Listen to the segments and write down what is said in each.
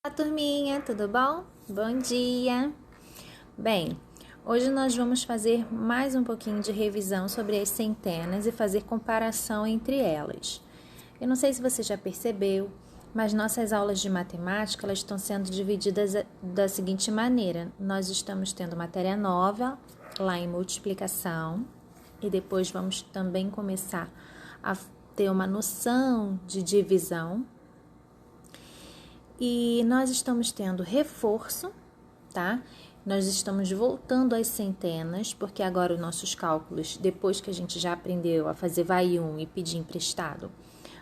Olá, turminha, tudo bom? Bom dia! Bem, hoje nós vamos fazer mais um pouquinho de revisão sobre as centenas e fazer comparação entre elas. Eu não sei se você já percebeu, mas nossas aulas de matemática elas estão sendo divididas da seguinte maneira. Nós estamos tendo matéria nova lá em multiplicação e depois vamos também começar a ter uma noção de divisão. E nós estamos tendo reforço, tá? Nós estamos voltando às centenas, porque agora os nossos cálculos, depois que a gente já aprendeu a fazer vai um e pedir emprestado,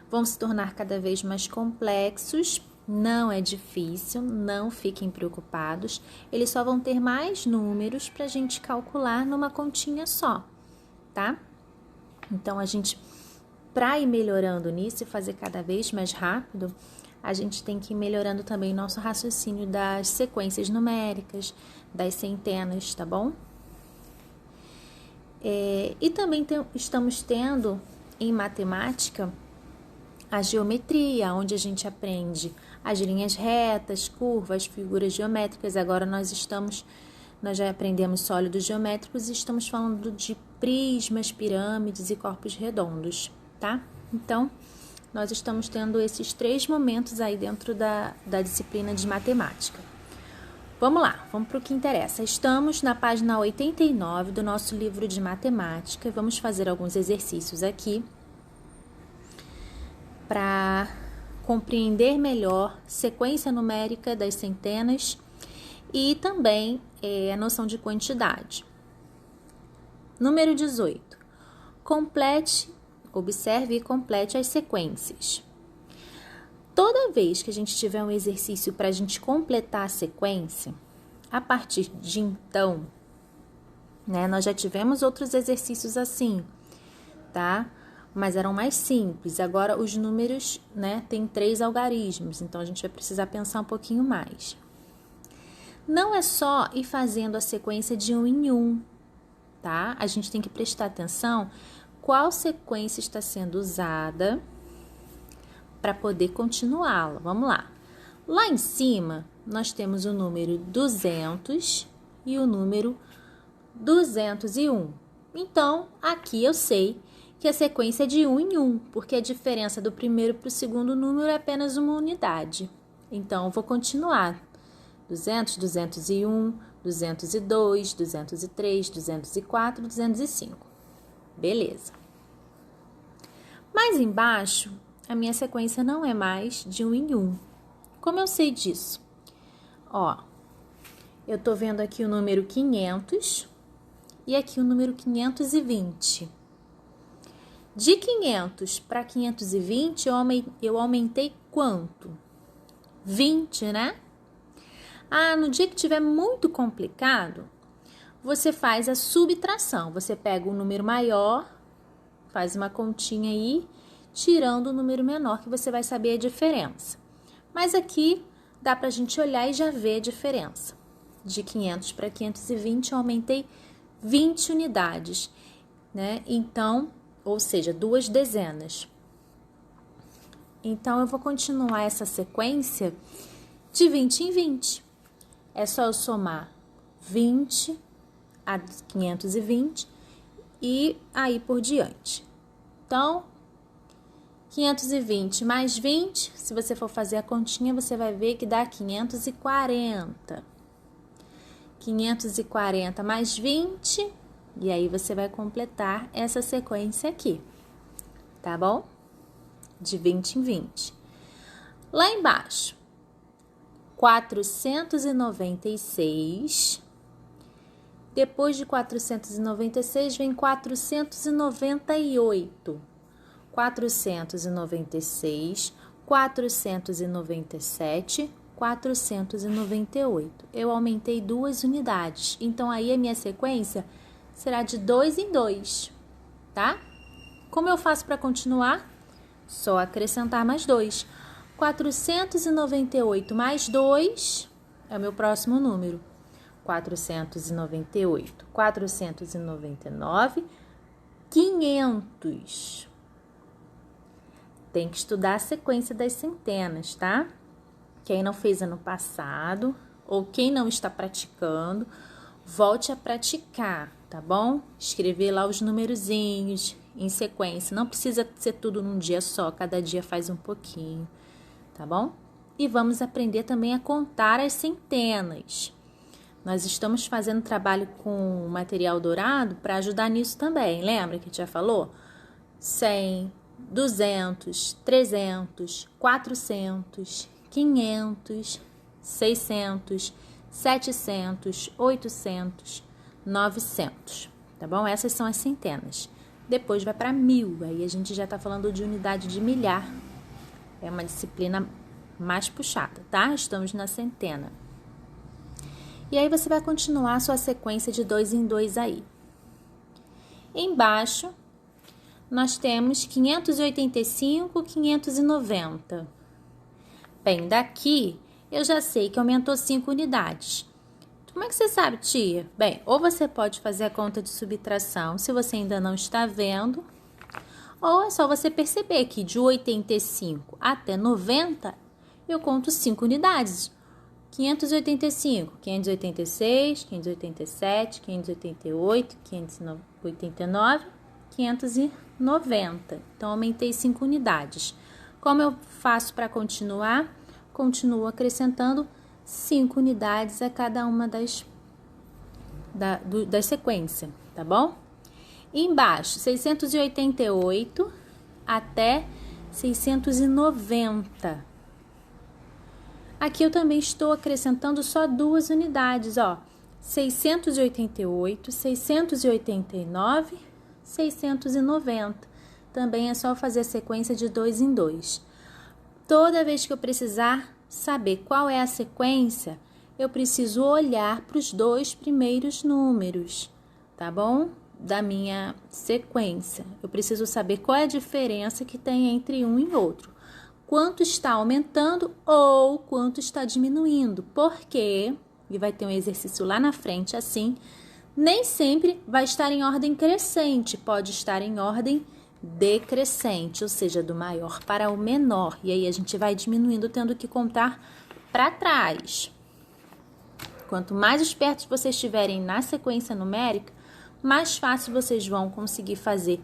vão se tornar cada vez mais complexos. Não é difícil, não fiquem preocupados. Eles só vão ter mais números para a gente calcular numa continha só, tá? Então, para ir melhorando nisso e fazer cada vez mais rápido, a gente tem que ir melhorando também nosso raciocínio das sequências numéricas, das centenas, tá bom? E também estamos tendo em matemática a geometria, onde a gente aprende as linhas retas, curvas, figuras geométricas. Agora nós já aprendemos sólidos geométricos e estamos falando de prismas, pirâmides e corpos redondos, tá? Então, nós estamos tendo esses 3 momentos aí dentro da disciplina de matemática. Vamos lá, vamos para o que interessa. Estamos na página 89 do nosso livro de matemática. Vamos fazer alguns exercícios aqui para compreender melhor sequência numérica das centenas e também a noção de quantidade. Número 18. Observe e complete as sequências. Toda vez que a gente tiver um exercício para a gente completar a sequência, a partir de então, nós já tivemos outros exercícios assim, tá? Mas eram mais simples. Agora os números, tem 3 algarismos, então a gente vai precisar pensar um pouquinho mais. Não é só ir fazendo a sequência de 1 em 1, tá? A gente tem que prestar atenção qual sequência está sendo usada para poder continuá-la. Vamos lá. Lá em cima, nós temos o número 200 e o número 201. Então, aqui eu sei que a sequência é de 1 em 1, porque a diferença do primeiro para o segundo número é apenas uma unidade. Então, eu vou continuar. 200, 201, 202, 203, 204, 205. Beleza. Mais embaixo, a minha sequência não é mais de 1 em 1. Como eu sei disso? Eu tô vendo aqui o número 500 e aqui o número 520. De 500 para 520, eu aumentei quanto? 20, né? No dia que tiver muito complicado, você faz a subtração. Você pega o número maior, faz uma continha aí, tirando o número menor, que você vai saber a diferença. Mas aqui dá pra gente olhar e já ver a diferença. De 500 para 520, eu aumentei 20 unidades, né? Então, ou seja, 2 dezenas. Então, eu vou continuar essa sequência de 20 em 20. É só eu somar 20 a 520 e aí por diante. Então, 520 mais 20, se você for fazer a continha, você vai ver que dá 540. 540 mais 20, e aí você vai completar essa sequência aqui, tá bom? De 20 em 20. Lá embaixo, 496. Depois de 496, vem 498. 496, 497, 498. Eu aumentei 2 unidades. Então, aí a minha sequência será de 2 em 2, tá? Como eu faço para continuar? Só acrescentar mais 2. 498 mais 2 é o meu próximo número. 498, 499, 500. Tem que estudar a sequência das centenas, tá? Quem não fez ano passado ou quem não está praticando, volte a praticar, tá bom? Escrever lá os numerozinhos em sequência. Não precisa ser tudo num dia só, cada dia faz um pouquinho, tá bom? E vamos aprender também a contar as centenas. Nós estamos fazendo trabalho com material dourado para ajudar nisso também. Lembra que a gente já falou? 100, 200, 300, 400, 500, 600, 700, 800, 900, tá bom? Essas são as centenas. Depois vai para 1000, aí a gente já está falando de unidade de milhar. É uma disciplina mais puxada, tá? Estamos na centena. E aí você vai continuar a sua sequência de 2 em 2 aí. Embaixo, nós temos 585, 590. Bem, daqui eu já sei que aumentou 5 unidades. Como é que você sabe, tia? Bem, ou você pode fazer a conta de subtração se você ainda não está vendo, ou é só você perceber que de 85 até 90 eu conto 5 unidades. 585, 586, 587, 588, 589, 590. Então, aumentei 5 unidades. Como eu faço para continuar? Continuo acrescentando 5 unidades a cada uma das sequências, tá bom? E embaixo, 688 até 690. Aqui eu também estou acrescentando só 2 unidades, ó. 688, 689, 690. Também é só fazer a sequência de 2 em 2. Toda vez que eu precisar saber qual é a sequência, eu preciso olhar para os 2 primeiros números, tá bom? Da minha sequência. Eu preciso saber qual é a diferença que tem entre um e outro. Quanto está aumentando ou quanto está diminuindo. Porque, e vai ter um exercício lá na frente assim, nem sempre vai estar em ordem crescente, pode estar em ordem decrescente, ou seja, do maior para o menor. E aí a gente vai diminuindo, tendo que contar para trás. Quanto mais espertos vocês estiverem na sequência numérica, mais fácil vocês vão conseguir fazer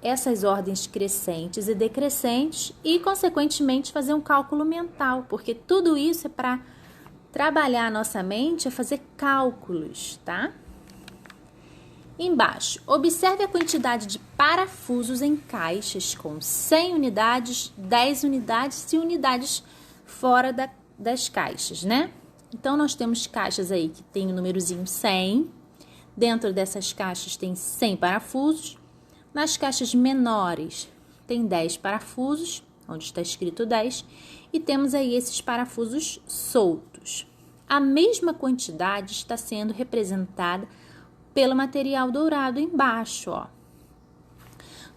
essas ordens crescentes e decrescentes e, consequentemente, fazer um cálculo mental, porque tudo isso é para trabalhar a nossa mente, a fazer cálculos, tá? Embaixo, observe a quantidade de parafusos em caixas com 100 unidades, 10 unidades e unidades fora das caixas, né? Então, nós temos caixas aí que tem o númerozinho 100. Dentro dessas caixas tem 100 parafusos. Nas caixas menores tem 10 parafusos, onde está escrito 10. E temos aí esses parafusos soltos. A mesma quantidade está sendo representada pelo material dourado embaixo, ó.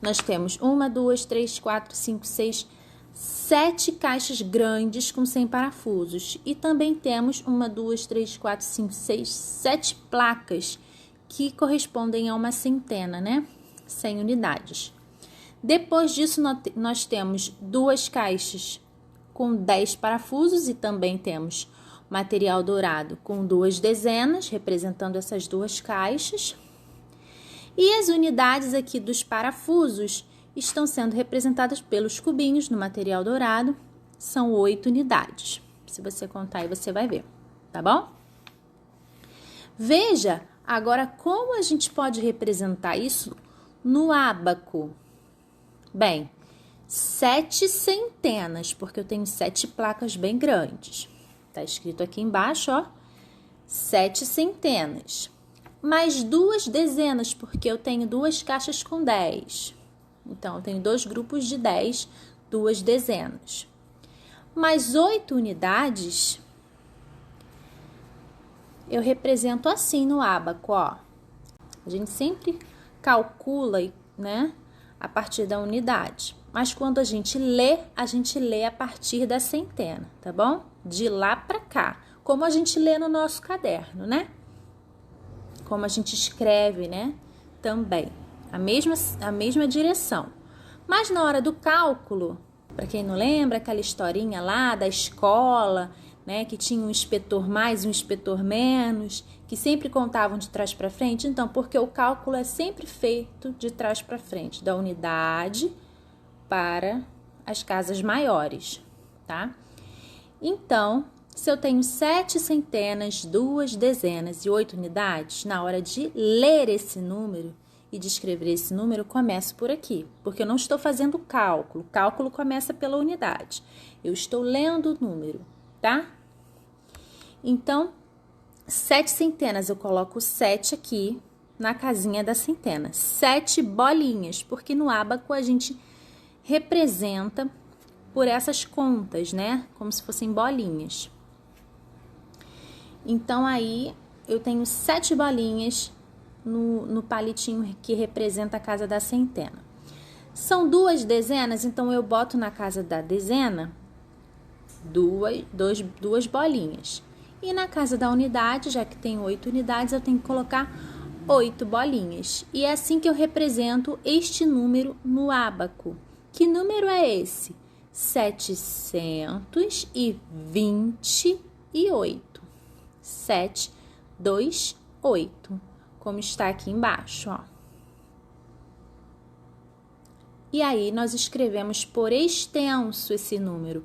Nós temos 1, 2, 3, 4, 5, 6, 7 caixas grandes com 100 parafusos. E também temos 1, 2, 3, 4, 5, 6, 7 placas que correspondem a uma centena, né? 100 unidades. Depois disso, nós temos 2 caixas com 10 parafusos e também temos material dourado com 2 dezenas, representando essas 2 caixas. E as unidades aqui dos parafusos estão sendo representadas pelos cubinhos no material dourado. São 8 unidades. Se você contar aí, você vai ver, tá bom? Veja agora como a gente pode representar isso no ábaco. Bem, 7 centenas, porque eu tenho 7 placas bem grandes. Tá escrito aqui embaixo, ó, 7 centenas. Mais 2 dezenas, porque eu tenho 2 caixas com 10. Então, eu tenho 2 grupos de 10, 2 dezenas. Mais 8 unidades, eu represento assim no ábaco, ó. A gente sempre calcula, né, a partir da unidade. Mas quando a gente lê a partir da centena, tá bom? De lá para cá, como a gente lê no nosso caderno, né? Como a gente escreve, né? Também, a mesma direção. Mas na hora do cálculo, Para quem não lembra, aquela historinha lá da escola, né, que tinha um inspetor mais e um inspetor menos, que sempre contavam de trás para frente. Então, porque o cálculo é sempre feito de trás para frente, da unidade para as casas maiores, tá? Então, se eu tenho 7 centenas, 2 dezenas e 8 unidades, na hora de ler esse número e de escrever esse número, começo por aqui, porque eu não estou fazendo cálculo. O cálculo começa pela unidade. Eu estou lendo o número, tá? Então, 7 centenas, eu coloco 7 aqui na casinha da centena. 7 bolinhas, porque no ábaco a gente representa por essas contas, né? Como se fossem bolinhas. Então, aí, eu tenho 7 bolinhas no palitinho que representa a casa da centena. São 2 dezenas, então eu boto na casa da dezena duas bolinhas. E na casa da unidade, já que tem 8 unidades, eu tenho que colocar 8 bolinhas. E é assim que eu represento este número no ábaco. Que número é esse? 728. 7, 2, 8. Como está aqui embaixo, ó. E aí, nós escrevemos por extenso esse número.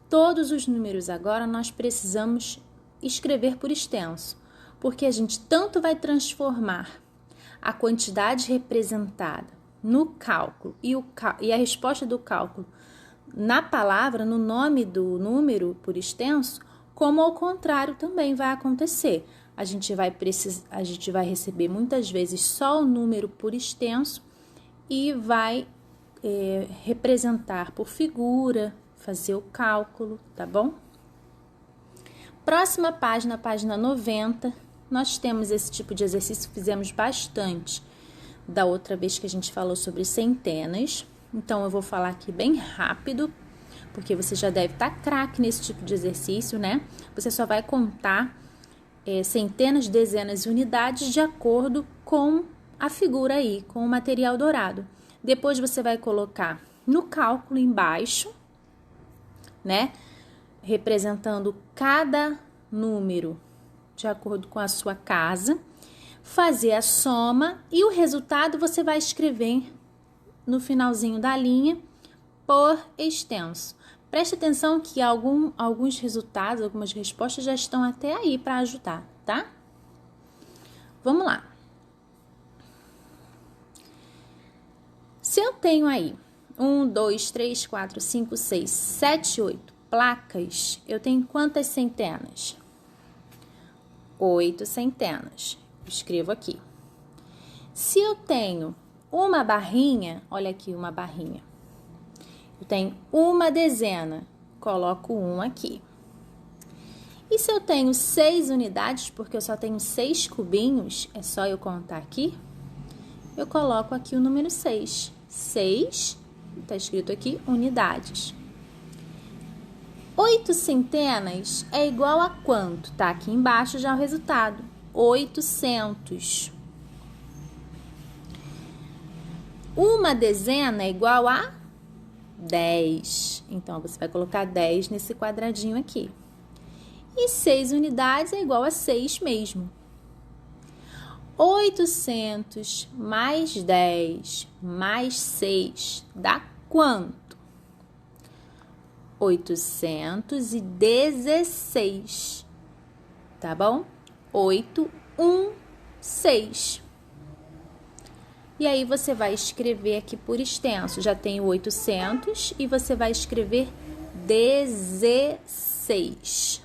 Todos os números agora nós precisamos escrever por extenso, porque a gente tanto vai transformar a quantidade representada no cálculo e a resposta do cálculo na palavra, no nome do número por extenso, como ao contrário também vai acontecer. A gente vai receber muitas vezes só o número por extenso e vai representar por figura, fazer o cálculo, tá bom? Próxima página, página 90, nós temos esse tipo de exercício, fizemos bastante da outra vez que a gente falou sobre centenas. Então, eu vou falar aqui bem rápido, porque você já deve estar craque nesse tipo de exercício, né? Você só vai contar centenas, dezenas e unidades de acordo com a figura aí, com o material dourado. Depois você vai colocar no cálculo embaixo, né? Representando cada número de acordo com a sua casa, fazer a soma e o resultado você vai escrever no finalzinho da linha por extenso. Preste atenção que alguns resultados, algumas respostas já estão até aí para ajudar, tá? Vamos lá. Se eu tenho aí 1, 2, 3, 4, 5, 6, 7, 8 placas, eu tenho quantas centenas? 8 centenas. Escrevo aqui. Se eu tenho uma barrinha, olha aqui uma barrinha. Eu tenho uma dezena, coloco 1 aqui. E se eu tenho 6 unidades, porque eu só tenho 6 cubinhos, é só eu contar aqui, eu coloco aqui o número 6. 6, está escrito aqui, unidades. 8 centenas é igual a quanto? Tá aqui embaixo já o resultado. 800. Uma dezena é igual a 10. Então, você vai colocar 10 nesse quadradinho aqui. E 6 unidades é igual a 6 mesmo. 800 mais 10 mais 6 dá quanto? 816, tá bom? 8, 1, 6. E aí, você vai escrever aqui por extenso. Já tem o 800 e você vai escrever 16.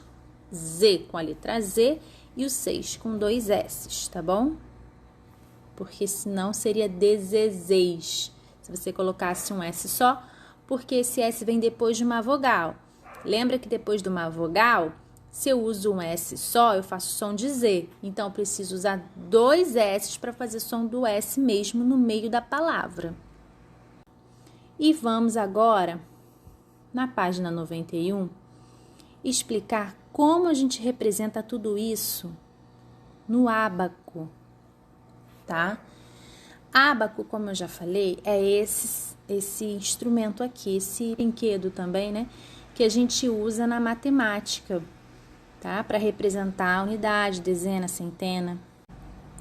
Z com a letra Z e o 6 com 2 S, tá bom? Porque senão seria 16. Se você colocasse um S só, porque esse S vem depois de uma vogal. Lembra que depois de uma vogal, se eu uso um S só, eu faço som de Z. Então, eu preciso usar 2 S para fazer som do S mesmo no meio da palavra. E vamos agora, na página 91, explicar como a gente representa tudo isso no ábaco, tá? Ábaco, como eu já falei, é esses esse instrumento aqui, esse brinquedo também, né? Que a gente usa na matemática, tá? Para representar a unidade, dezena, centena.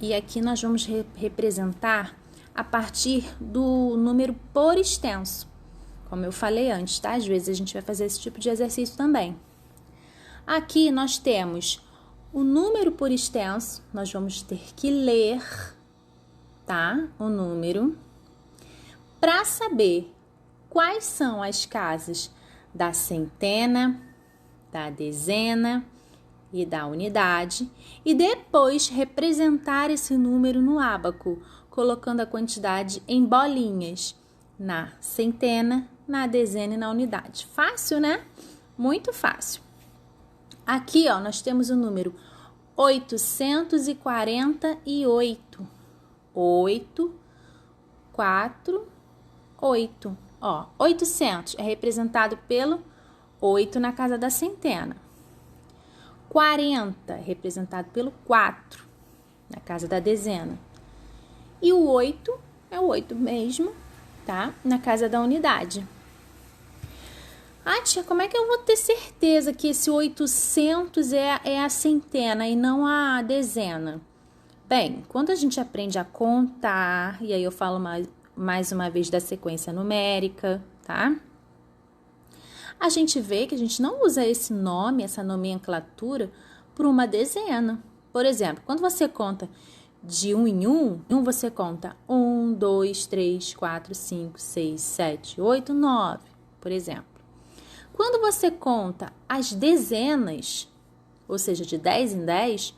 E aqui nós vamos representar a partir do número por extenso. Como eu falei antes, tá? Às vezes a gente vai fazer esse tipo de exercício também. Aqui nós temos o número por extenso, nós vamos ter que ler, tá? O número, para saber quais são as casas da centena, da dezena e da unidade, e depois representar esse número no ábaco, colocando a quantidade em bolinhas, na centena, na dezena e na unidade. Fácil, né? Muito fácil. Aqui, ó, nós temos o número 848. 8, 4, 8. Ó, 800 é representado pelo 8 na casa da centena. 40 é representado pelo 4 na casa da dezena. E o 8 é o 8 mesmo, tá? Na casa da unidade. Ah, tia, como é que eu vou ter certeza que esse 800 é a centena e não a dezena? Bem, quando a gente aprende a contar, e aí eu falo mais uma vez da sequência numérica, tá? A gente vê que a gente não usa esse nome, essa nomenclatura, por uma dezena. Por exemplo, quando você conta de 1 em 1, você conta 1, 2, 3, 4, 5, 6, 7, 8, 9, por exemplo. Quando você conta as dezenas, ou seja, de 10 em 10,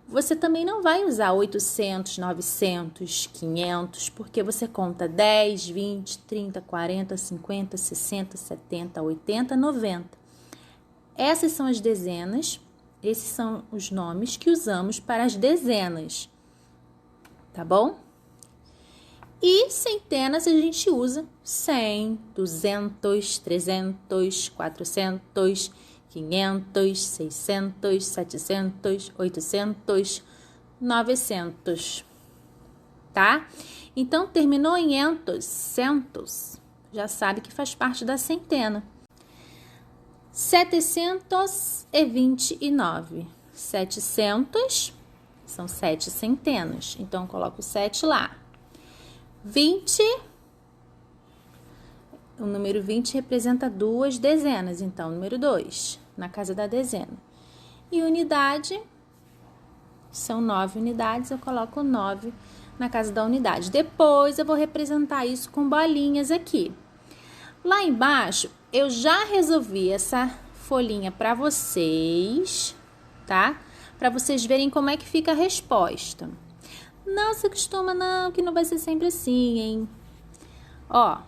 você também não vai usar 800, 900, 500, porque você conta 10, 20, 30, 40, 50, 60, 70, 80, 90. Essas são as dezenas, esses são os nomes que usamos para as dezenas, tá bom? E centenas a gente usa 100, 200, 300, 400, 500, 600, 700, 800, 900, tá? Então, terminou em entos, centos, já sabe que faz parte da centena. 729. 700 são 7 centenas, então coloco 7 lá. 20, o número 20 representa 2 dezenas, então número 2 na casa da dezena. E unidade, são 9 unidades, eu coloco 9 na casa da unidade. Depois eu vou representar isso com bolinhas aqui. Lá embaixo eu já resolvi essa folhinha para vocês, tá? Para vocês verem como é que fica a resposta. Não se acostuma não, que não vai ser sempre assim, hein? Ó,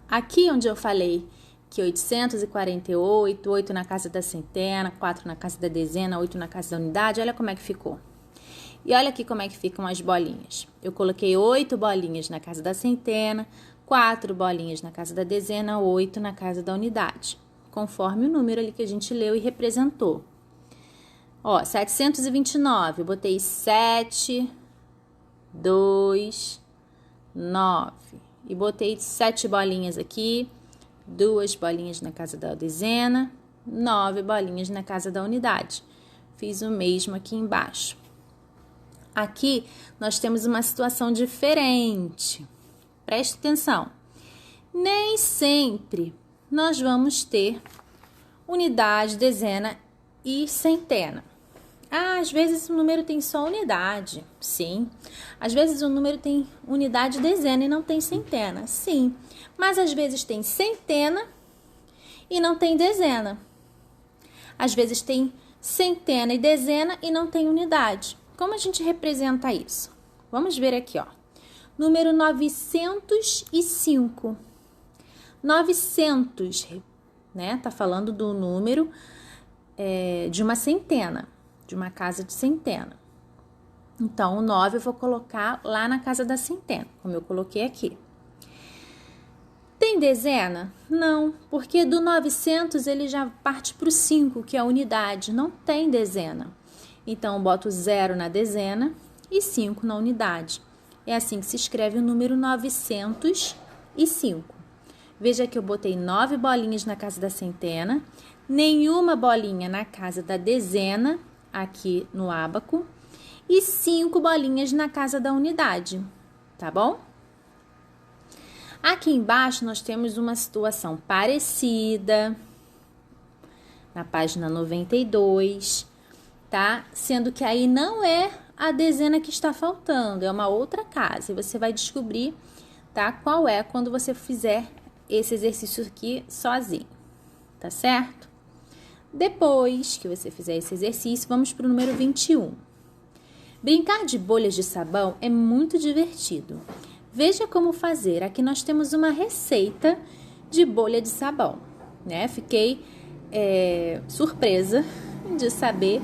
aqui onde eu falei que 848, 8 na casa da centena, 4 na casa da dezena, 8 na casa da unidade, olha como é que ficou. E olha aqui como é que ficam as bolinhas. Eu coloquei 8 bolinhas na casa da centena, 4 bolinhas na casa da dezena, 8 na casa da unidade, conforme o número ali que a gente leu e representou. Ó, 729, eu botei 7, 2, 9. E botei 7 bolinhas aqui, 2 bolinhas na casa da dezena, 9 bolinhas na casa da unidade. Fiz o mesmo aqui embaixo. Aqui nós temos uma situação diferente. Preste atenção. Nem sempre nós vamos ter unidade, dezena e centena. Às vezes o número tem só unidade, sim. Às vezes o número tem unidade e dezena e não tem centena, sim. Mas às vezes tem centena e não tem dezena. Às vezes tem centena e dezena e não tem unidade. Como a gente representa isso? Vamos ver aqui, ó. Número 905. 900, né? Tá falando do número de uma centena, de uma casa de centena. Então, o 9 eu vou colocar lá na casa da centena, como eu coloquei aqui. Tem dezena? Não, porque do 900 ele já parte para o 5, que é a unidade, não tem dezena. Então, eu boto 0 na dezena e 5 na unidade. É assim que se escreve o número 905. e 5. Veja que eu botei 9 bolinhas na casa da centena, nenhuma bolinha na casa da dezena, aqui no ábaco, e 5 bolinhas na casa da unidade, tá bom? Aqui embaixo nós temos uma situação parecida, na página 92, tá? Sendo que aí não é a dezena que está faltando, é uma outra casa. E você vai descobrir, tá? Qual é quando você fizer esse exercício aqui sozinho, tá certo? Depois que você fizer esse exercício, vamos para o número 21. Brincar de bolhas de sabão é muito divertido. Veja como fazer. Aqui nós temos uma receita de bolha de sabão, né? Fiquei surpresa de saber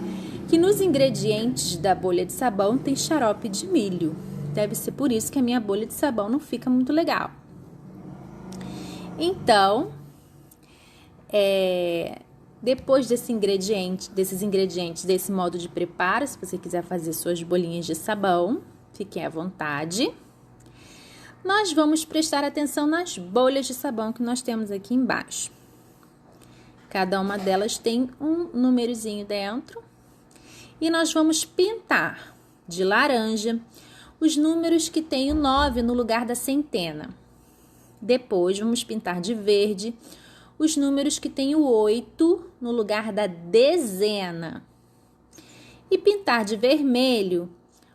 que nos ingredientes da bolha de sabão tem xarope de milho. Deve ser por isso que a minha bolha de sabão não fica muito legal. Então, depois desses ingredientes, desse modo de preparo, se você quiser fazer suas bolinhas de sabão, fiquem à vontade. Nós vamos prestar atenção nas bolhas de sabão que nós temos aqui embaixo. Cada uma delas tem um númerozinho dentro. E nós vamos pintar de laranja os números que tem o 9 no lugar da centena. Depois, vamos pintar de verde os números que tem o 8 no lugar da dezena. E pintar de vermelho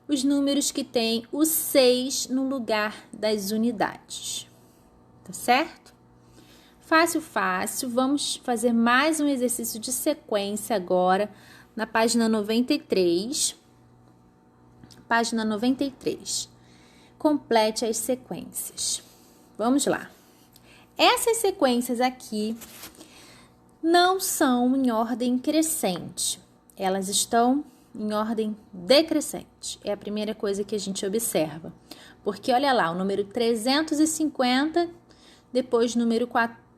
os números que tem o 6 no lugar das unidades. Tá certo? Fácil, fácil. Vamos fazer mais um exercício de sequência agora na página 93. Página 93. Complete as sequências. Vamos lá. Essas sequências aqui não são em ordem crescente. Elas estão em ordem decrescente. É a primeira coisa que a gente observa. Porque olha lá, o número 350, depois o número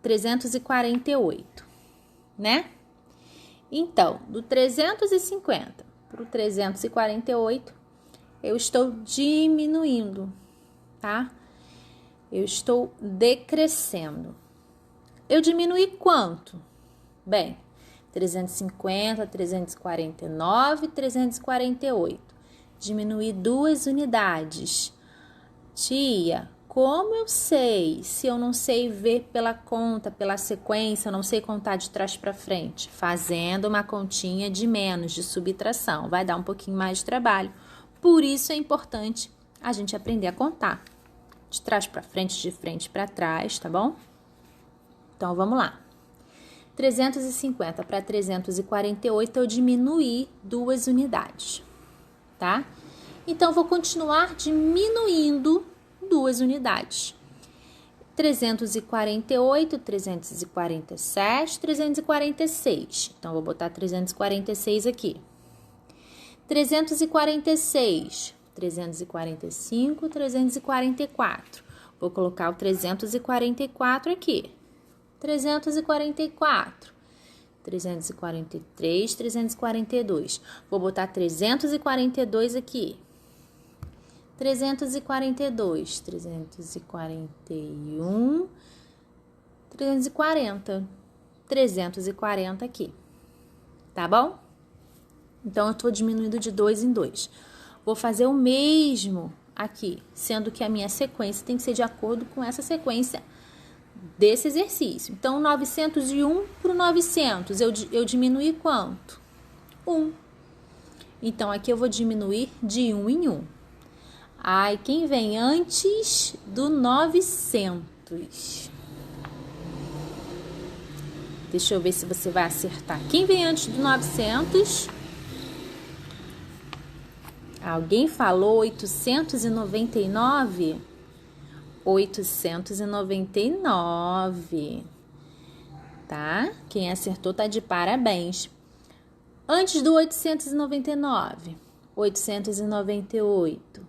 348, né? Então, do 350 para o 348, eu estou diminuindo, tá? Eu estou decrescendo. Eu diminuí quanto? Bem, 350, 349, 348. Diminuí 2 unidades. Tia, como eu sei se eu não sei ver pela conta, pela sequência, eu não sei contar de trás para frente? Fazendo uma continha de menos, de subtração. Vai dar um pouquinho mais de trabalho. Por isso é importante a gente aprender a contar. De trás para frente, de frente para trás, tá bom? Então, vamos lá. 350 para 348, eu diminuí 2 unidades, tá? Então, vou continuar diminuindo 2 unidades. 348, 347, 346. Então, vou botar 346 aqui. 346, 345, 344. Vou colocar o 344 aqui. 344, 343, 342. Vou botar 342 aqui. 342, 341, 340. 340 aqui. Tá bom? Então, eu tô diminuindo de 2 em 2. Vou fazer o mesmo aqui, sendo que a minha sequência tem que ser de acordo com essa sequência desse exercício. Então, 901 para o 900, eu diminuí quanto? 1. Então, aqui eu vou diminuir de 1 em 1. Ai, quem vem antes do 900? Deixa eu ver se você vai acertar. Quem vem antes do 900? Alguém falou 899? 899, tá? Quem acertou tá de parabéns. Antes do 899, 898,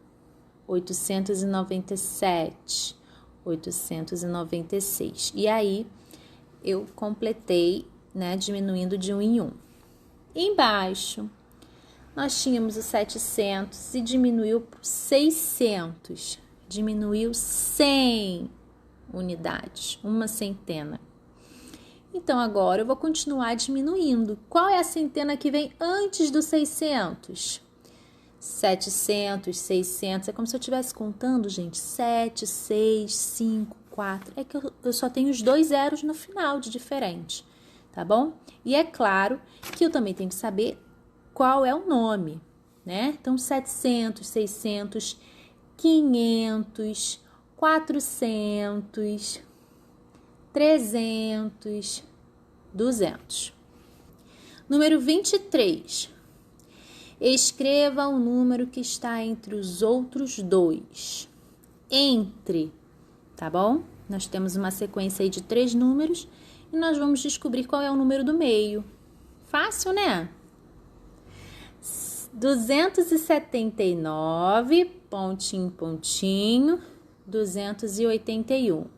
897, 896. E aí, eu completei, né, diminuindo de 1 em 1. Embaixo, nós tínhamos o 700 e diminuiu para 600. Diminuiu 100 unidades, uma centena. Então, agora eu vou continuar diminuindo. Qual é a centena que vem antes do 600? 700, 600. É como se eu estivesse contando, gente. 7, 6, 5, 4. É que eu só tenho os 2 zeros no final de diferente, tá bom? E é claro que eu também tenho que saber qual é o nome, né? Então, 700, 600, 500, 400... 300, 200. Número 23. Escreva o número que está entre os outros dois. Entre, tá bom? Nós temos uma sequência aí de 3 números e nós vamos descobrir qual é o número do meio. Fácil, né? 279, pontinho, pontinho, 281.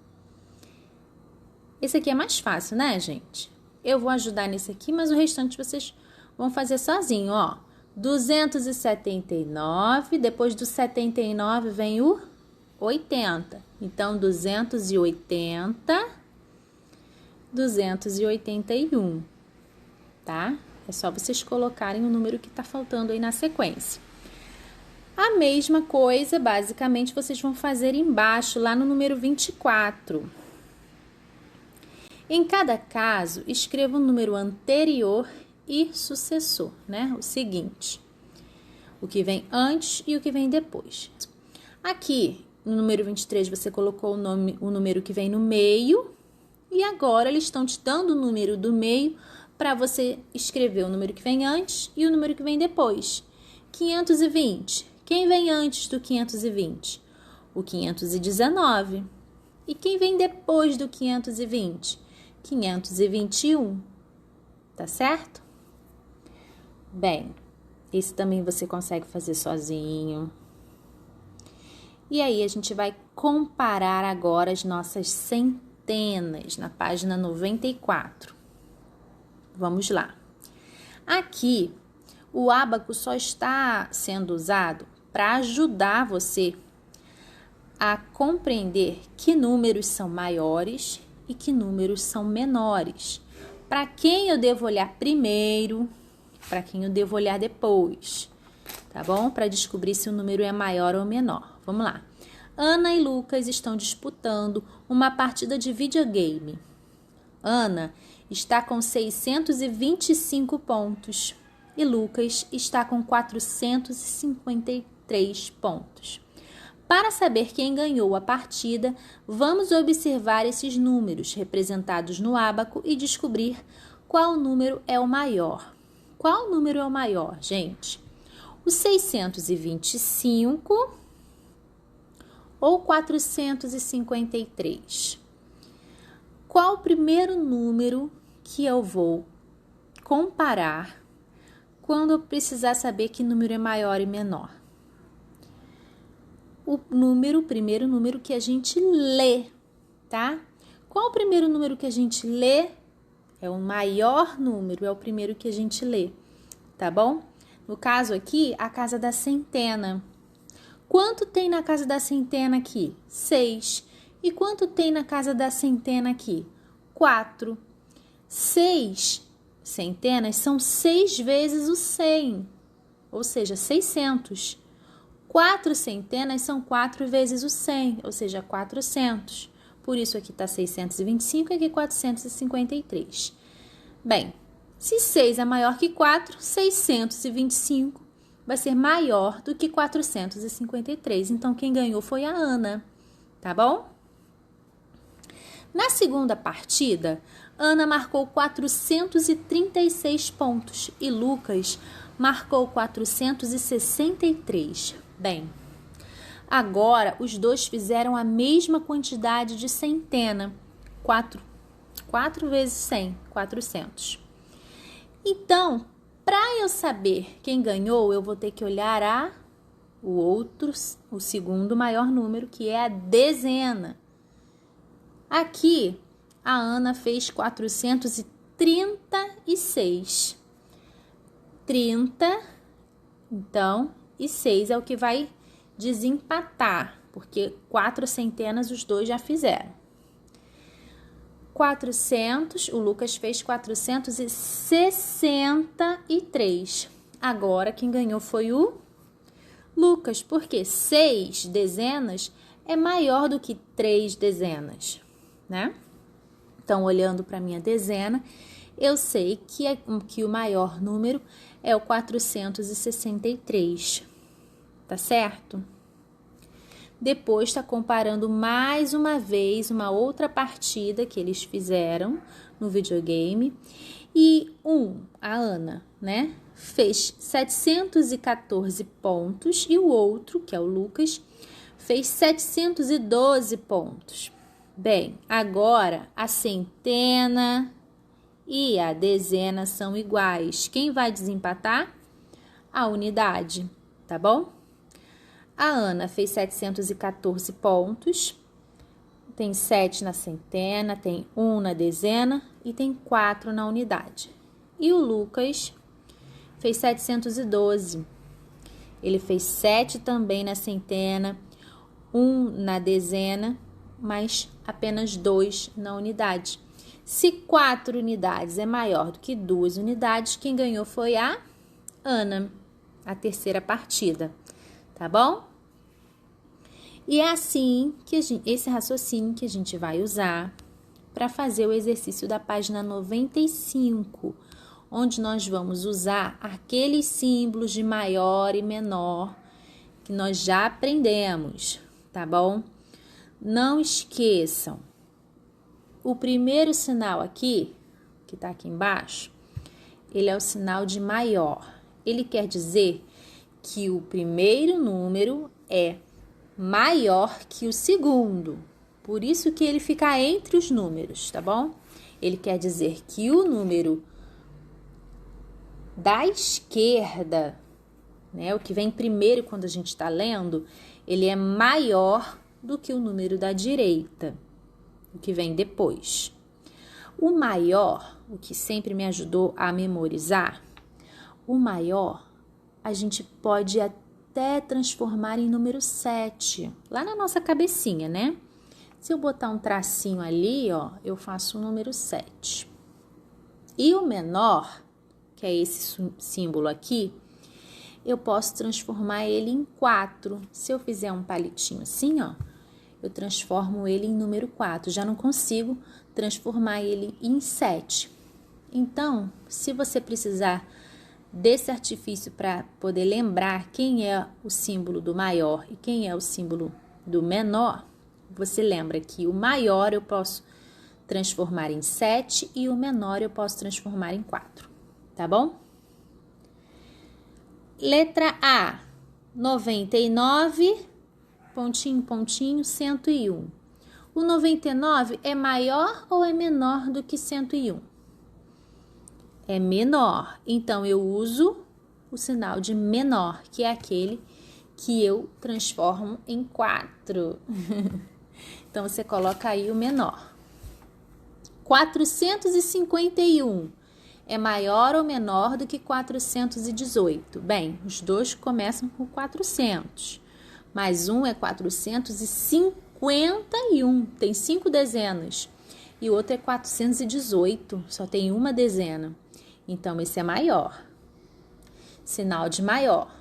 Esse aqui é mais fácil, né, gente? Eu vou ajudar nesse aqui, mas o restante vocês vão fazer sozinho, ó. 279, depois do 79 vem o 80. Então, 280, 281, tá? É só vocês colocarem o número que tá faltando aí na sequência. A mesma coisa, basicamente, vocês vão fazer embaixo, lá no número 24. Em cada caso, escreva o número anterior e sucessor, né? O seguinte, o que vem antes e o que vem depois. Aqui, no número 23, você colocou o número que vem no meio e agora eles estão te dando o número do meio para você escrever o número que vem antes e o número que vem depois. 520. Quem vem antes do 520? O 519. E quem vem depois do 520? 521, tá certo? Bem, esse também você consegue fazer sozinho. E aí, a gente vai comparar agora as nossas centenas, na página 94. Vamos lá. Aqui, o ábaco só está sendo usado para ajudar você a compreender que números são maiores e que números são menores. Para quem eu devo olhar primeiro, para quem eu devo olhar depois, tá bom? Para descobrir se o número é maior ou menor. Vamos lá. Ana e Lucas estão disputando uma partida de videogame. Ana está com 625 pontos e Lucas está com 453 pontos. Para saber quem ganhou a partida, vamos observar esses números representados no ábaco e descobrir qual número é o maior. Qual número é o maior, gente? O 625 ou 453? Qual o primeiro número que eu vou comparar quando eu precisar saber que número é maior e menor? O primeiro número que a gente lê, tá? Qual o primeiro número que a gente lê? É o maior número, é o primeiro que a gente lê, tá bom? No caso aqui, a casa da centena. Quanto tem na casa da centena aqui? 6. E quanto tem na casa da centena aqui? 4. 6 centenas são 6 vezes o 100, ou seja, 600. 4 centenas são 4 vezes o 100, ou seja, 400. Por isso aqui está 625 e aqui 453. Bem, se 6 é maior que 4, 625 vai ser maior do que 453. Então, quem ganhou foi a Ana, tá bom? Na segunda partida, Ana marcou 436 pontos e Lucas marcou 463. Bem, agora os dois fizeram a mesma quantidade de centena. 4 vezes 100, 400. Então, para eu saber quem ganhou, eu vou ter que olhar o segundo maior número, que é a dezena. Aqui, a Ana fez 436. 30, então, e 6 é o que vai desempatar, porque 4 centenas os dois já fizeram. 400, o Lucas fez 463. Agora, quem ganhou foi o Lucas, porque 6 dezenas é maior do que 3 dezenas, né? Então, olhando para a minha dezena, eu sei que o maior número é o 463, tá certo? Depois, está comparando mais uma vez uma outra partida que eles fizeram no videogame. E a Ana, né, fez 714 pontos e o outro, que é o Lucas, fez 712 pontos. Bem, agora a centena e a dezena são iguais. Quem vai desempatar? A unidade, tá bom? A Ana fez 714 pontos, tem 7 na centena, tem 1 na dezena e tem 4 na unidade. E o Lucas fez 712. Ele fez 7 também na centena, 1 na dezena, mas apenas 2 na unidade. Se 4 unidades é maior do que 2 unidades, quem ganhou foi a Ana, a terceira partida. Tá bom? E é assim que esse raciocínio que a gente vai usar para fazer o exercício da página 95, onde nós vamos usar aqueles símbolos de maior e menor que nós já aprendemos, tá bom? Não esqueçam, o primeiro sinal aqui, que está aqui embaixo, ele é o sinal de maior. Ele quer dizer que o primeiro número é maior que o segundo. Por isso que ele fica entre os números, tá bom? Ele quer dizer que o número da esquerda, né, o que vem primeiro quando a gente está lendo, ele é maior do que o número da direita, o que vem depois. O maior, o que sempre me ajudou a memorizar, o maior a gente pode até transformar em número 7, lá na nossa cabecinha, né? Se eu botar um tracinho ali, ó, eu faço o número 7. E o menor, que é esse símbolo aqui, eu posso transformar ele em 4. Se eu fizer um palitinho assim, ó, eu transformo ele em número 4. Já não consigo transformar ele em 7. Então, se você precisar desse artifício para poder lembrar quem é o símbolo do maior e quem é o símbolo do menor, você lembra que o maior eu posso transformar em 7 e o menor eu posso transformar em 4, tá bom? Letra A, 99, pontinho, pontinho, 101. O 99 é maior ou é menor do que 101? É menor, então eu uso o sinal de menor, que é aquele que eu transformo em 4. Então, você coloca aí o menor. 451 é maior ou menor do que 418? Bem, os dois começam com 400, mas um é 451, tem 5 dezenas, e o outro é 418, só tem uma dezena. Então, esse é maior. Sinal de maior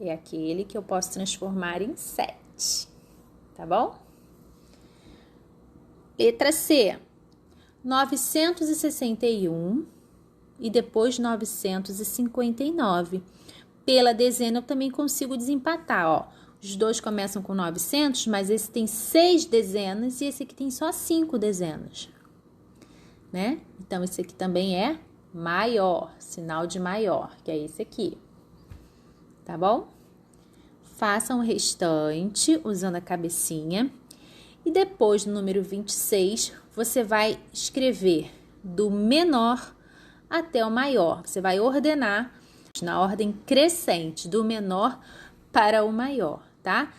é aquele que eu posso transformar em 7, tá bom? Letra C, 961 e depois 959. Pela dezena eu também consigo desempatar, ó. Os dois começam com 900, mas esse tem 6 dezenas e esse aqui tem só 5 dezenas, né? Então, esse aqui também é maior, sinal de maior, que é esse aqui, tá bom? Façam o restante usando a cabecinha e depois, no número 26, você vai escrever do menor até o maior. Você vai ordenar na ordem crescente, do menor para o maior, tá?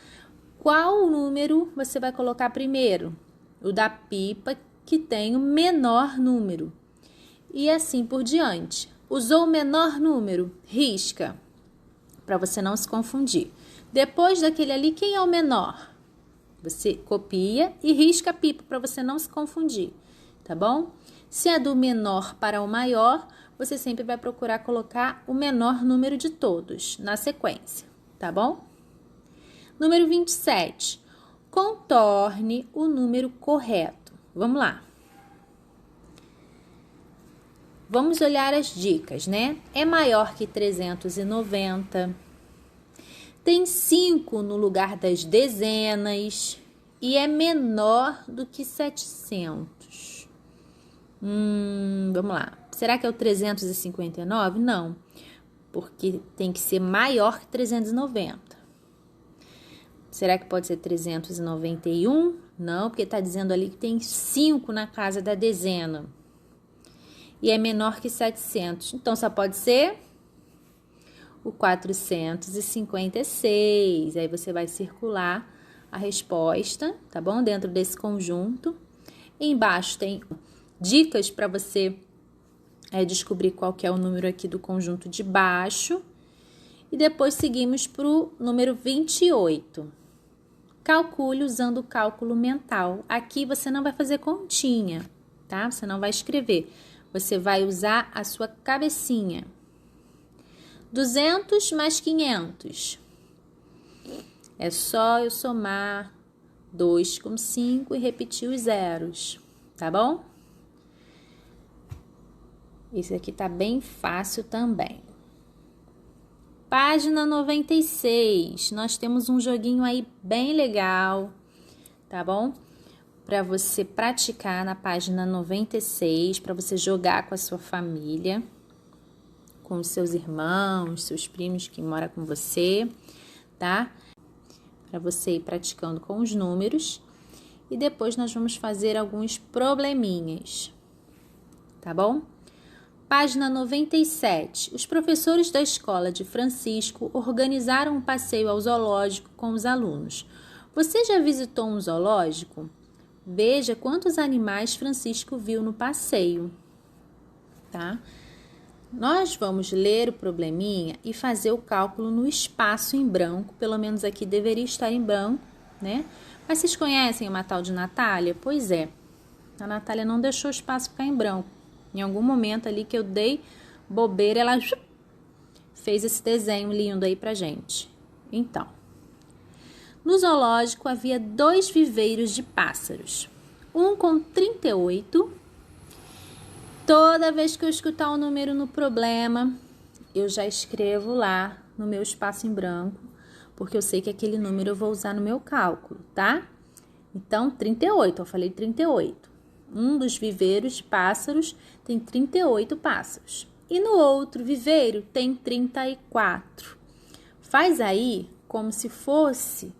Qual número você vai colocar primeiro? O da pipa, que tem o menor número. E assim por diante. Usou o menor número? Risca, para você não se confundir. Depois daquele ali, quem é o menor? Você copia e risca a pipa para você não se confundir. tá bom? Se é do menor para o maior, você sempre vai procurar colocar o menor número de todos na sequência, tá bom? Número 27. Contorne o número correto. Vamos lá. Vamos olhar as dicas, né? É maior que 390. Tem 5 no lugar das dezenas e é menor do que 700. Vamos lá. Será que é o 359? Não, porque tem que ser maior que 390. Será que pode ser 391? Não, porque está dizendo ali que tem 5 na casa da dezena. E é menor que 700. Então, só pode ser o 456. Aí, você vai circular a resposta, tá bom? Dentro desse conjunto. E embaixo tem dicas para você descobrir qual que é o número aqui do conjunto de baixo. E depois seguimos para o número 28. Calcule usando o cálculo mental. Aqui você não vai fazer continha, tá? Você não vai escrever. Você vai usar a sua cabecinha. 200 mais 500. É só eu somar 2 com 5 e repetir os zeros, tá bom? Esse aqui tá bem fácil também. Página 96. Nós temos um joguinho aí bem legal, tá bom? Para você praticar na página 96, para você jogar com a sua família, com os seus irmãos, seus primos que moram com você, tá? Para você ir praticando com os números. E depois nós vamos fazer alguns probleminhas, tá bom? Página 97. Os professores da escola de Francisco organizaram um passeio ao zoológico com os alunos. Você já visitou um zoológico? Veja quantos animais Francisco viu no passeio, tá? Nós vamos ler o probleminha e fazer o cálculo no espaço em branco, pelo menos aqui deveria estar em branco, né? Mas vocês conhecem uma tal de Natália? Pois é, a Natália não deixou o espaço ficar em branco. Em algum momento ali que eu dei bobeira, ela fez esse desenho lindo aí pra gente. Então, no zoológico havia 2 viveiros de pássaros, um com 38. Toda vez que eu escutar um número no problema, eu já escrevo lá no meu espaço em branco, porque eu sei que aquele número eu vou usar no meu cálculo, tá? Então, 38, eu falei 38. Um dos viveiros de pássaros tem 38 pássaros. E no outro viveiro tem 34. Faz aí como se fosse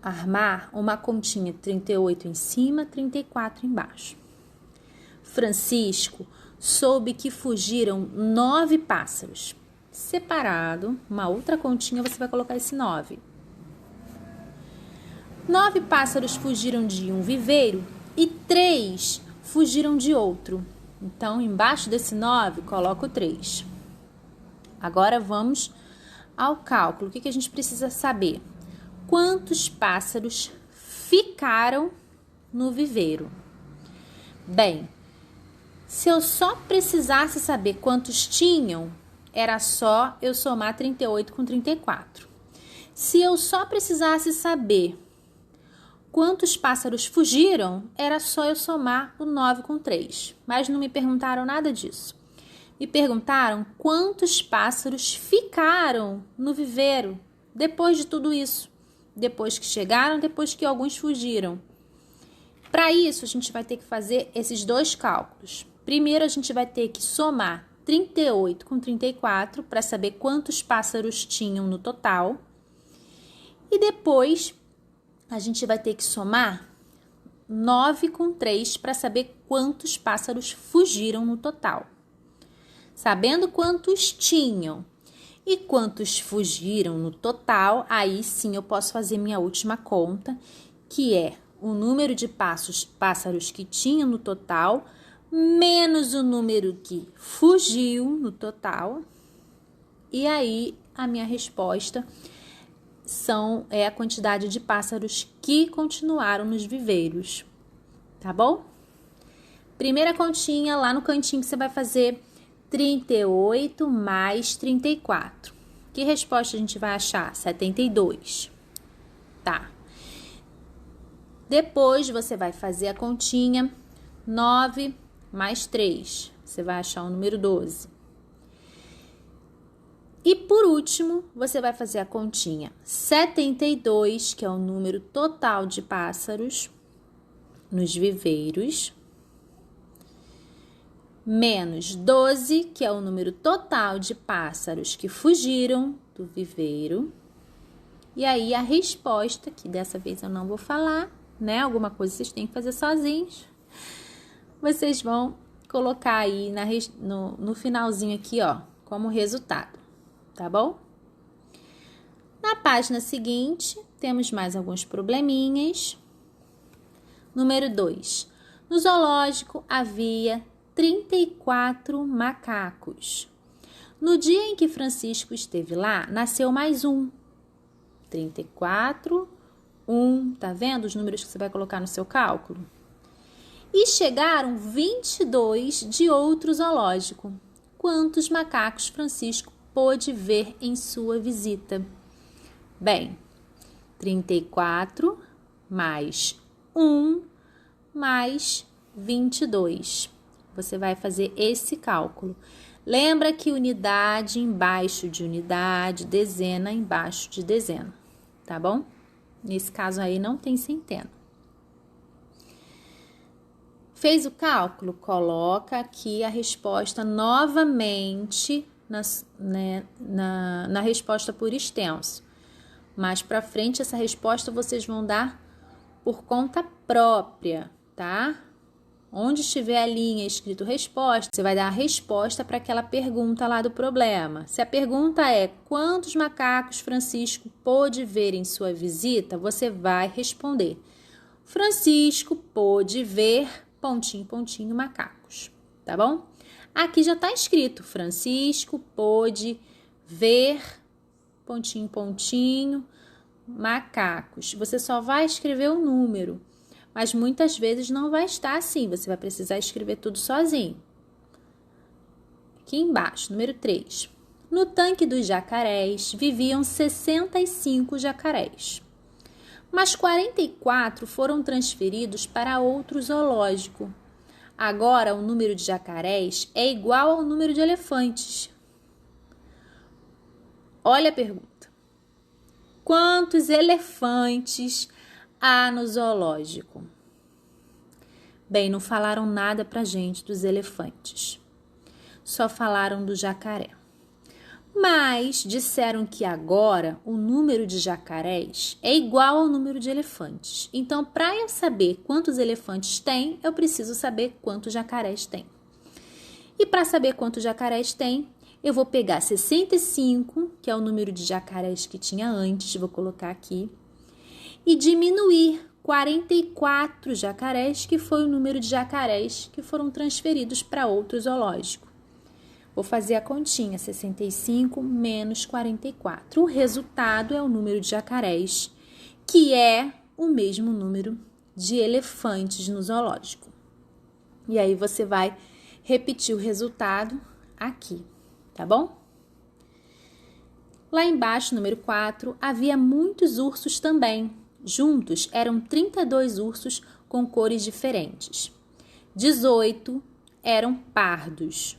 armar uma continha, 38 em cima, 34 embaixo. Francisco soube que fugiram 9 pássaros. Separado, uma outra continha, você vai colocar esse 9. 9 pássaros fugiram de um viveiro e 3 fugiram de outro. Então, embaixo desse 9, coloco 3. Agora, vamos ao cálculo. O que a gente precisa saber? Quantos pássaros ficaram no viveiro? Bem, se eu só precisasse saber quantos tinham, era só eu somar 38 com 34. Se eu só precisasse saber quantos pássaros fugiram, era só eu somar o 9 com 3. Mas não me perguntaram nada disso. Me perguntaram quantos pássaros ficaram no viveiro depois de tudo isso. Depois que chegaram, depois que alguns fugiram. Para isso, a gente vai ter que fazer esses 2 cálculos. Primeiro, a gente vai ter que somar 38 com 34 para saber quantos pássaros tinham no total. E depois, a gente vai ter que somar 9 com 3 para saber quantos pássaros fugiram no total. Sabendo quantos tinham e quantos fugiram no total, aí sim eu posso fazer minha última conta, que é o número de pássaros que tinham no total, menos o número que fugiu no total. E aí a minha resposta é a quantidade de pássaros que continuaram nos viveiros, tá bom? Primeira continha, lá no cantinho que você vai fazer 38 mais 34. Que resposta a gente vai achar? 72. Tá. Depois, você vai fazer a continha 9 mais 3. Você vai achar o número 12. E, por último, você vai fazer a continha 72, que é o número total de pássaros nos viveiros, menos 12, que é o número total de pássaros que fugiram do viveiro. E aí, a resposta, que dessa vez eu não vou falar, né? Alguma coisa vocês têm que fazer sozinhos. Vocês vão colocar aí no finalzinho aqui, ó, como resultado, tá bom? Na página seguinte, temos mais alguns probleminhas. Número 2. No zoológico havia 34 macacos. No dia em que Francisco esteve lá, nasceu mais um. 34, 1, tá vendo os números que você vai colocar no seu cálculo? E chegaram 22 de outro zoológico. Quantos macacos Francisco pôde ver em sua visita? Bem, 34 mais 1 mais 22. Você vai fazer esse cálculo. Lembra que unidade embaixo de unidade, dezena embaixo de dezena, tá bom? Nesse caso aí não tem centena. Fez o cálculo? Coloca aqui a resposta novamente na resposta por extenso. Mais para frente, essa resposta vocês vão dar por conta própria, tá? Onde estiver a linha escrito resposta, você vai dar a resposta para aquela pergunta lá do problema. Se a pergunta é quantos macacos Francisco pôde ver em sua visita, você vai responder: Francisco pôde ver, pontinho, pontinho, macacos, tá bom? Aqui já está escrito: Francisco pôde ver, pontinho, pontinho, macacos. Você só vai escrever o número. Mas muitas vezes não vai estar assim, você vai precisar escrever tudo sozinho. Aqui embaixo, número 3. No tanque dos jacarés viviam 65 jacarés, mas 44 foram transferidos para outro zoológico. Agora, o número de jacarés é igual ao número de elefantes. Olha a pergunta. Quantos elefantes há no zoológico? Bem, não falaram nada pra gente dos elefantes. Só falaram do jacaré. Mas disseram que agora o número de jacarés é igual ao número de elefantes. Então, para eu saber quantos elefantes tem, eu preciso saber quantos jacarés tem. E para saber quantos jacarés tem, eu vou pegar 65, que é o número de jacarés que tinha antes, vou colocar aqui, e diminuir 44 jacarés, que foi o número de jacarés que foram transferidos para outro zoológico. Vou fazer a continha, 65 menos 44. O resultado é o número de jacarés, que é o mesmo número de elefantes no zoológico. E aí você vai repetir o resultado aqui, tá bom? Lá embaixo, número 4, havia muitos ursos também. Juntos eram 32 ursos com cores diferentes. 18 eram pardos.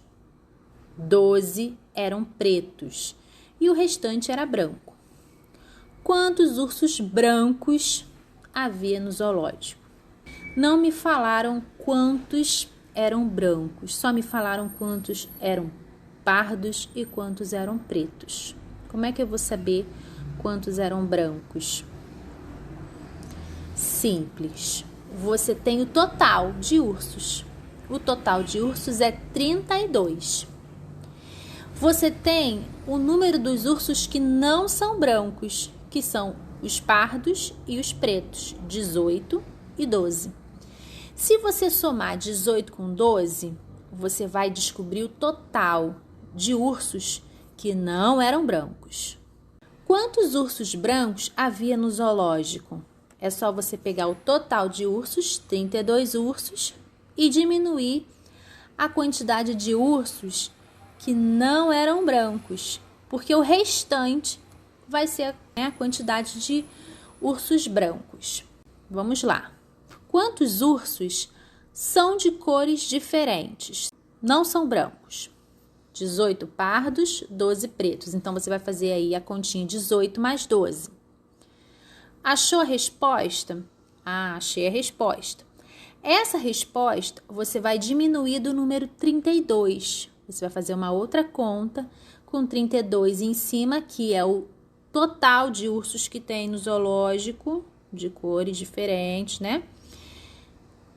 12 eram pretos e o restante era branco. Quantos ursos brancos havia no zoológico? Não me falaram quantos eram brancos, só me falaram quantos eram pardos e quantos eram pretos. Como é que eu vou saber quantos eram brancos? Simples. Você tem o total de ursos. O total de ursos é 32. Você tem o número dos ursos que não são brancos, que são os pardos e os pretos, 18 e 12. Se você somar 18 com 12, você vai descobrir o total de ursos que não eram brancos. Quantos ursos brancos havia no zoológico? É só você pegar o total de ursos, 32 ursos, e diminuir a quantidade de ursos que não eram brancos, porque o restante vai ser a quantidade de ursos brancos. Vamos lá. Quantos ursos são de cores diferentes? Não são brancos. 18 pardos, 12 pretos. Então, você vai fazer aí a continha 18 mais 12. Achou a resposta? Ah, achei a resposta. Essa resposta, você vai diminuir do número 32. Você vai fazer uma outra conta com 32 em cima, que é o total de ursos que tem no zoológico, de cores diferentes, né?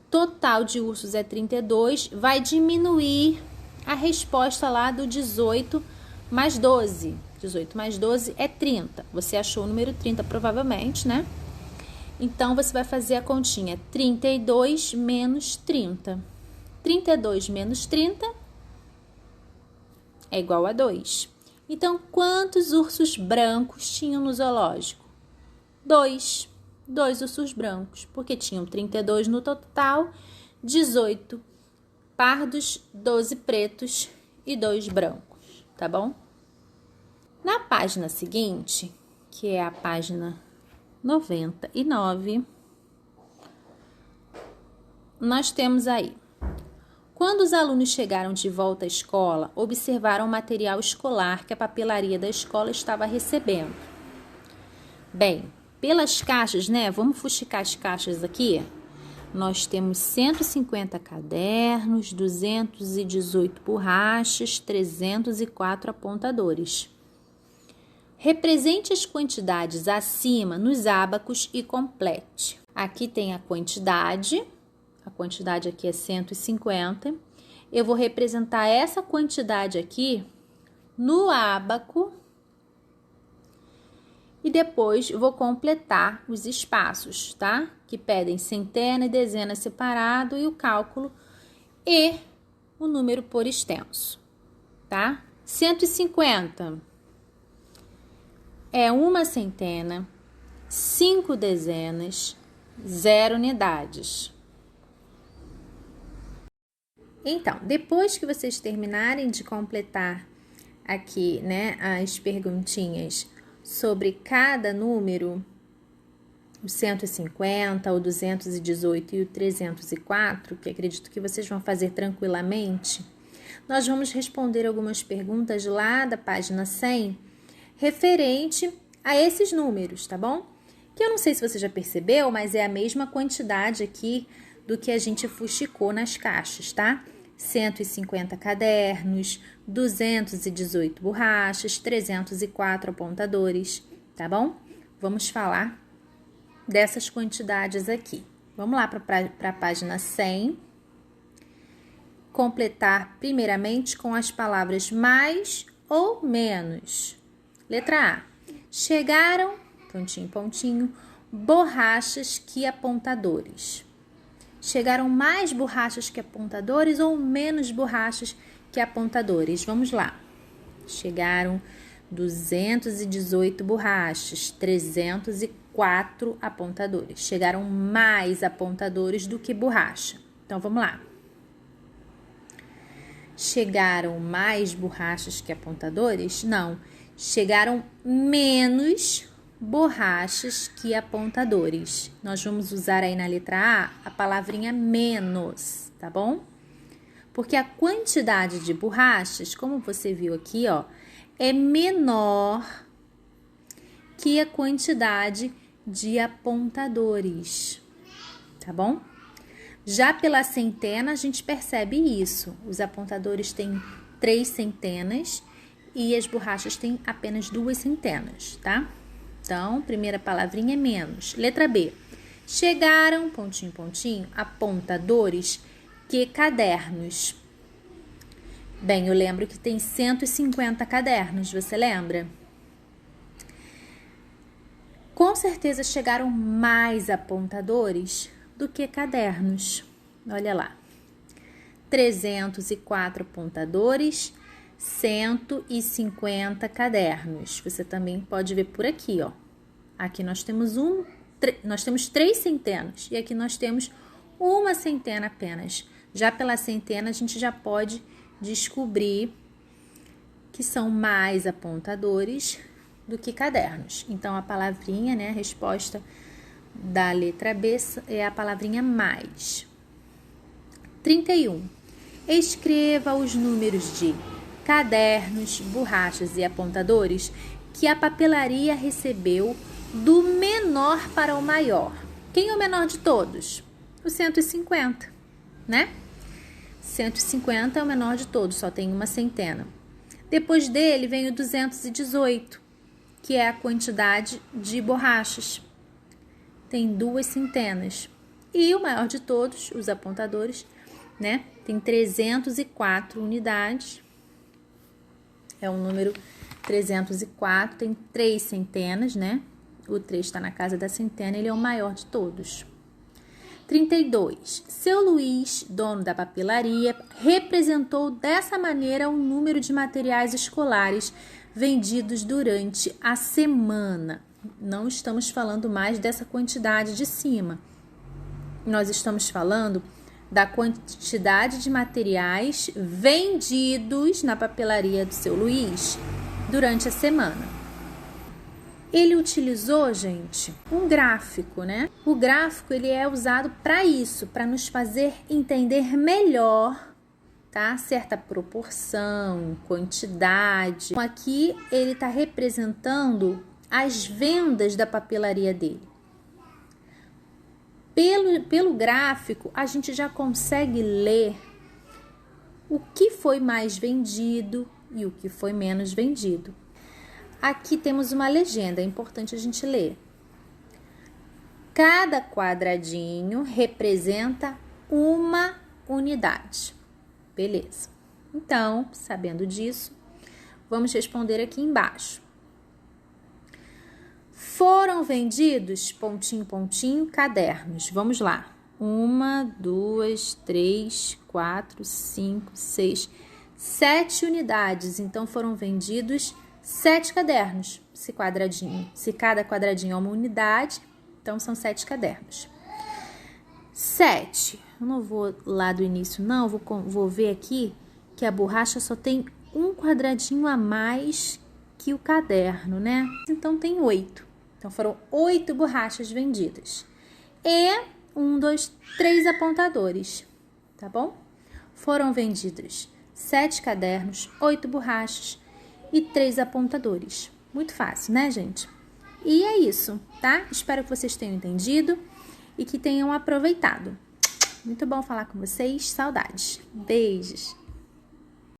Total de ursos é 32, vai diminuir a resposta lá do 18 mais 12. 18 mais 12 é 30. Você achou o número 30 provavelmente, né? Então, você vai fazer a continha 32 menos 30. 32 menos 30 é igual a 2. Então, quantos ursos brancos tinham no zoológico? 2. 2 ursos brancos, porque tinham 32 no total, 18 pardos, 12 pretos e 2 brancos, tá bom? Na página seguinte, que é a página 99, nós temos aí: quando os alunos chegaram de volta à escola, observaram o material escolar que a papelaria da escola estava recebendo. Bem, pelas caixas, né? Vamos fuxicar as caixas aqui. Nós temos 150 cadernos, 218 borrachas, 304 apontadores. Represente as quantidades acima nos ábacos e complete. Aqui tem a quantidade aqui é 150. Eu vou representar essa quantidade aqui no ábaco e depois vou completar os espaços, tá? Que pedem centena e dezena separado e o cálculo e o número por extenso, tá? 150 é uma centena, 5 dezenas, 0 unidades. Então, depois que vocês terminarem de completar aqui, né, as perguntinhas sobre cada número, o 150, o 218 e o 304, que acredito que vocês vão fazer tranquilamente, nós vamos responder algumas perguntas lá da página 100, referente a esses números, tá bom? Que eu não sei se você já percebeu, mas é a mesma quantidade aqui do que a gente fuxicou nas caixas, tá? 150 cadernos, 218 borrachas, 304 apontadores, tá bom? Vamos falar dessas quantidades aqui. Vamos lá para a página 100. Completar primeiramente com as palavras mais ou menos. Letra A. Chegaram, pontinho, pontinho, borrachas que apontadores. Chegaram mais borrachas que apontadores ou menos borrachas que apontadores? Vamos lá. Chegaram 218 borrachas, 304 apontadores. Chegaram mais apontadores do que borracha. Então, vamos lá. Chegaram mais borrachas que apontadores? Não. Chegaram menos borrachas que apontadores. Nós vamos usar aí na letra A palavrinha menos, tá bom? Porque a quantidade de borrachas, como você viu aqui, ó, é menor que a quantidade de apontadores, tá bom? Já pela centena, a gente percebe isso. Os apontadores têm 3 centenas e as borrachas têm apenas 2 centenas, tá? Então, primeira palavrinha é menos. Letra B. Chegaram, pontinho, pontinho, apontadores que cadernos. Bem, eu lembro que tem 150 cadernos, você lembra? Com certeza chegaram mais apontadores do que cadernos. Olha lá. 304 apontadores, 150 cadernos. Você também pode ver por aqui, ó. Aqui nós temos 3 centenas e aqui nós temos uma centena apenas. Já pela centena, a gente já pode descobrir que são mais apontadores do que cadernos. Então, a palavrinha, né, a resposta da letra B é a palavrinha mais. 31. Escreva os números de cadernos, borrachas e apontadores que a papelaria recebeu do menor para o maior. Quem é o menor de todos? O 150, né? 150 é o menor de todos, só tem uma centena. Depois dele vem o 218, que é a quantidade de borrachas. Tem 2 centenas. E o maior de todos, os apontadores, né? Tem 304 unidades. É o número 304, tem 3 centenas, né? O 3 está na casa da centena, ele é o maior de todos. 32. Seu Luiz, dono da papelaria, representou dessa maneira o número de materiais escolares vendidos durante a semana. Não estamos falando mais dessa quantidade de cima. Nós estamos falando da quantidade de materiais vendidos na papelaria do seu Luiz durante a semana. Ele utilizou, gente, um gráfico, né? O gráfico, ele é usado para isso, para nos fazer entender melhor, tá? Certa proporção, quantidade. Aqui, ele está representando as vendas da papelaria dele. Pelo gráfico, a gente já consegue ler o que foi mais vendido e o que foi menos vendido. Aqui temos uma legenda, é importante a gente ler. Cada quadradinho representa uma unidade. Beleza. Então, sabendo disso, vamos responder aqui embaixo. Foram vendidos, pontinho, pontinho, cadernos. Vamos lá. 1, 2, 3, 4, 5, 6, 7 unidades. Então, foram vendidos 7 cadernos. Se cada quadradinho é uma unidade, então são 7 cadernos. 7. Eu não vou lá do início, não. Vou ver aqui que a borracha só tem um quadradinho a mais que o caderno, né? Então, tem 8. Então, foram 8 borrachas vendidas. E 1, 2, 3 apontadores, tá bom? Foram vendidos 7 cadernos, 8 borrachas e 3 apontadores. Muito fácil, né, gente? E é isso, tá? Espero que vocês tenham entendido e que tenham aproveitado. Muito bom falar com vocês. Saudades. Beijos.